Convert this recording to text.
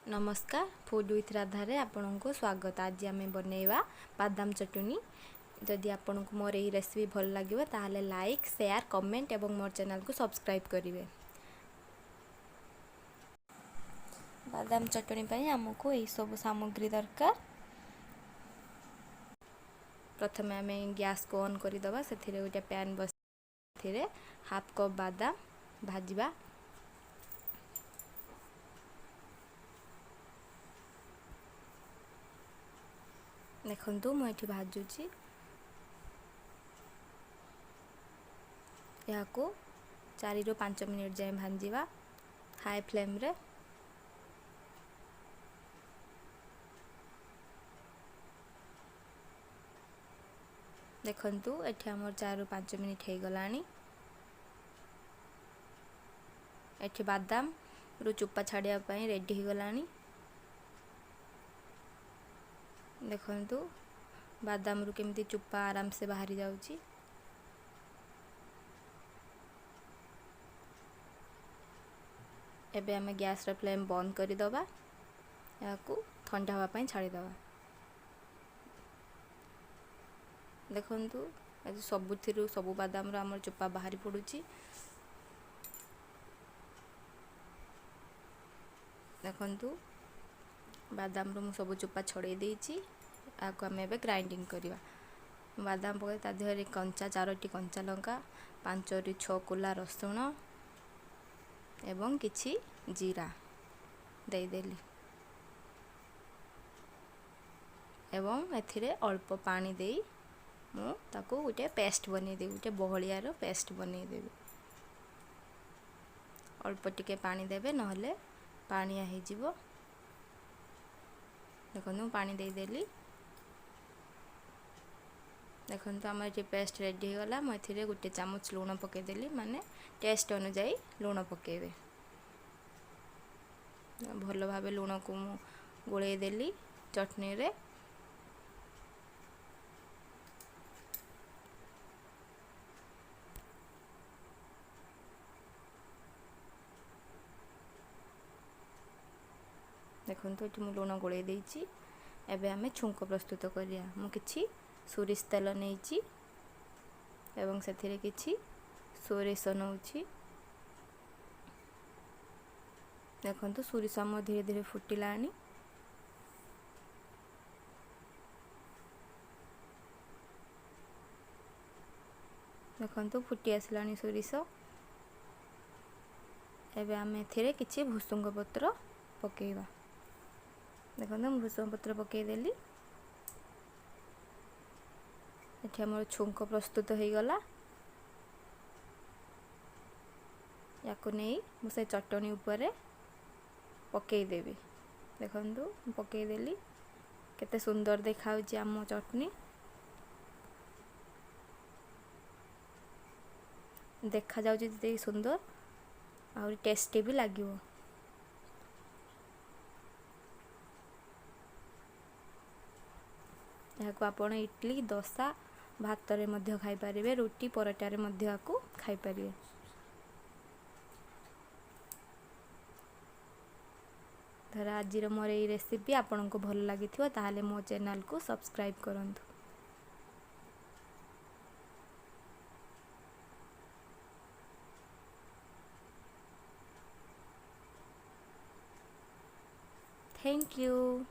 नमस्कार food with Radha रे आपनको स्वागत। आज आम बनैबा बादाम चटनी। जदि आपन को मोर यही रेसिपी भल लगे ताहले लाइक शेयर कमेंट एवं मोर चैनल को सब्सक्राइब करेंगे। बादाम चटनी पर आमको यही सब सामग्री दरकार। प्रथम आम गैस को ऑन करदे से गोटे पैन बस हाफ कप बादाम भाजवा। देखु मुझे भाजुची या 4 ରୁ 5 मिनिट जाए भाजवा हाई फ्लेम रे। देखु एठी हमर 4 ରୁ 5 मिनिट हो गलानी। एठी बादाम रु चुप्पा छाड़िया रेडी हो गलानी। देखु बादाम रु केमती चुप्पा आराम से बाहरी जाउची। एबे हमें गैस रे फ्लेम बंद करी दबा या ठंडा हवा पई छाड़ी दबा। देखु आज सबु बादाम रो हमर चुप्पा बाहरी पड़ुची। देखु बादाम रो सब चुप्पा छड़े देइची। आको हमें एबे ग्राइंडिंग करवा। बादाम पके ता देहरे कंचा 4टी कंचा लंका 5 ରୁ 6 कुला रसुण एवं किछि जीरा दे देली एवं एथिरे अल्प पानी देई मु ताको गोटे पेस्ट बनै देबी। गोटे बहलिया रो पेस्ट बनै देबी। अल्प टिके पानी देबे नहले पानिया हे जिवो। देखो पानी दे देली। देखो आम ये पेस्ट रेडी हो गला। मुझे गोटे चामच लुण पकईदेली माने टेस्ट अनुजाई लुण पकेबे। भल भाव लुण को गोले देली चटनी रे। देखो ये मुझे लुण गोले देइची। एबे हमें छुंक प्रस्तुत करिया। मु किछि सोरिष तेल नहीं एवं से किछि सोरिष नौछि। देखो सोरिष आम धीरे धीरे फुटिलानी। देखो फुटी आसलानी सोरिष। एबे आम एथिरे किछि भुसुंग पत्र पकेइबा। देखो भुसुंग पत्र पकेइदेली। एठी हमर छुंक प्रस्तुत हो गला। याको नहीं मुझे चटनी ऊपर पकई देवी। देखु पकई देली केते सुंदर देखा आम चटनी। देखा जाउची सुंदर और टेस्टी भी लागिवो। याको आपण इडली दोसा भात रे मध्य खाई परिबे। रोटी पराठा रे मध्य आको खाई परिबे। धर आज मोर ये रेसिपी आपन को भल लगी ताहले मो चैनल को सब्सक्राइब करंतु। Thank you.